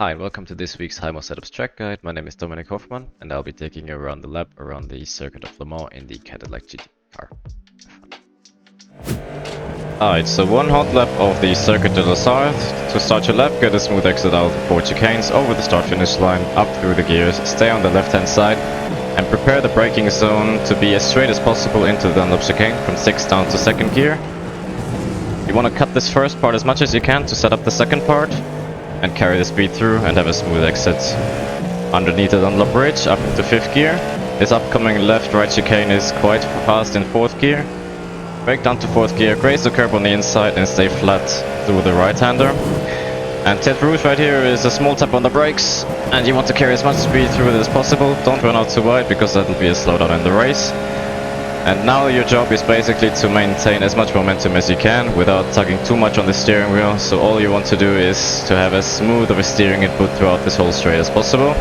Hi and welcome to this week's Hymo SETUPS track guide. My name is Dominik Hofmann and I'll be taking you around the lap around the circuit of LeMans in the Cadillac GT car. Alright, so one hot lap of the circuit to the south. To start your lap, get a smooth exit out of the 4 chicanes, over the start finish line, up through the gears, stay on the left hand side and prepare the braking zone to be as straight as possible into the Dunlop chicane from 6th down to 2nd gear. You want to cut this first part as much as you can to set up the second part and carry the speed through and have a smooth exit. Underneath the Dunlop bridge, up into 5th gear. This upcoming left-right chicane is quite fast in 4th gear. Brake down to 4th gear, graze the curb on the inside and stay flat through the right-hander. And tip route right here is a small tap on the brakes, and you want to carry as much speed through it as possible. Don't run out too wide because that will be a slowdown in the race. And now your job is basically to maintain as much momentum as you can without tugging too much on the steering wheel. So all you want to do is to have as smooth of a steering input throughout this whole straight as possible.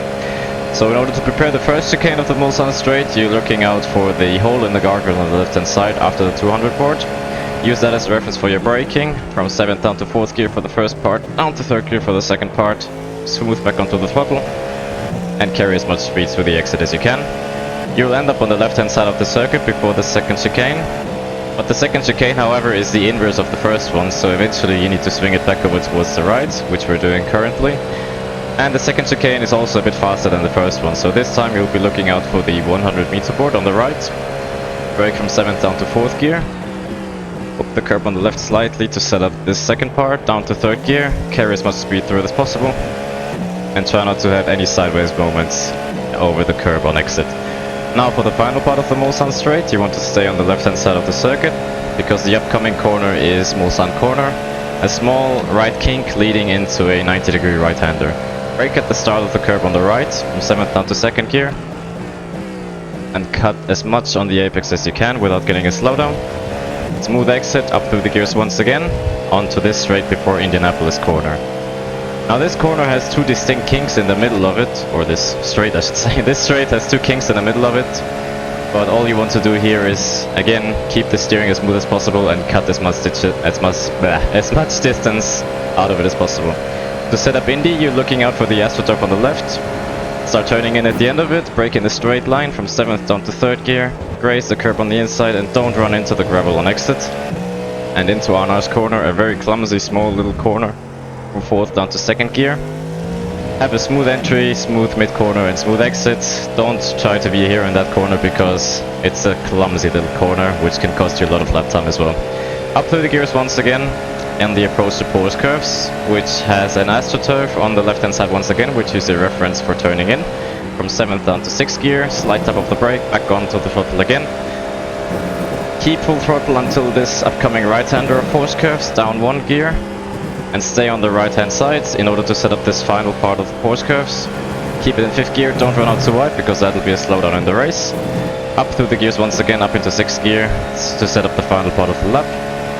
So in order to prepare the first chicane of the Mulsanne straight, you're looking out for the hole in the guardrail on the left hand side after the 200 board. Use that as a reference for your braking, from 7th down to 4th gear for the first part, down to 3rd gear for the second part, smooth back onto the throttle, and carry as much speed through the exit as you can. You'll end up on the left hand side of the circuit before the second chicane. But the second chicane, however, is the inverse of the first one, so eventually you need to swing it back over towards the right, which we're doing currently. And the second chicane is also a bit faster than the first one, so this time you'll be looking out for the 100 meter board on the right. Brake from 7th down to 4th gear. Hook the curb on the left slightly to set up this second part, down to 3rd gear. Carry as much speed through it as possible. And try not to have any sideways moments over the curb on exit. Now for the final part of the Mulsanne straight, you want to stay on the left hand side of the circuit, because the upcoming corner is Mulsanne corner, a small right kink leading into a 90-degree right-hander. Brake at the start of the curb on the right, from 7th down to 2nd gear, and cut as much on the apex as you can without getting a slowdown. Smooth exit up through the gears once again, onto this straight before Indianapolis corner. Now this corner has 2 distinct kinks in the middle of it, or this straight I should say. This straight has 2 kinks in the middle of it, but all you want to do here is, again, keep the steering as smooth as possible and cut as much distance out of it as possible. To set up Indy, you're looking out for the AstroTurf on the left. Start turning in at the end of it, brake in the straight line from 7th down to 3rd gear, graze the curb on the inside and don't run into the gravel on exit. And into Arnar's corner, a very clumsy small little corner. From 4th down to 2nd gear. Have a smooth entry, smooth mid corner and smooth exit. Don't try to be here in that corner because it's a clumsy little corner which can cost you a lot of lap time as well. Up through the gears once again and the approach to Porsche curves, which has an AstroTurf on the left hand side once again, which is a reference for turning in. From 7th down to 6th gear, slight tap of the brake, back onto the throttle again. Keep full throttle until this upcoming right-hander of Porsche curves, down 1 gear. And stay on the right hand side in order to set up this final part of the Porsche curves. Keep it in 5th gear, don't run out too wide because that will be a slowdown in the race. Up through the gears once again, up into 6th gear to set up the final part of the lap.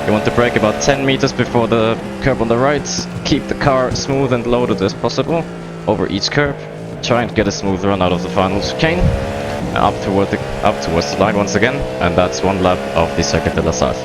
You want to brake about 10 meters before the curb on the right. Keep the car smooth and loaded as possible over each curb. Try and get a smooth run out of the final chicane. Up towards the line once again, and that's one lap of the Circuit de la Sarthe.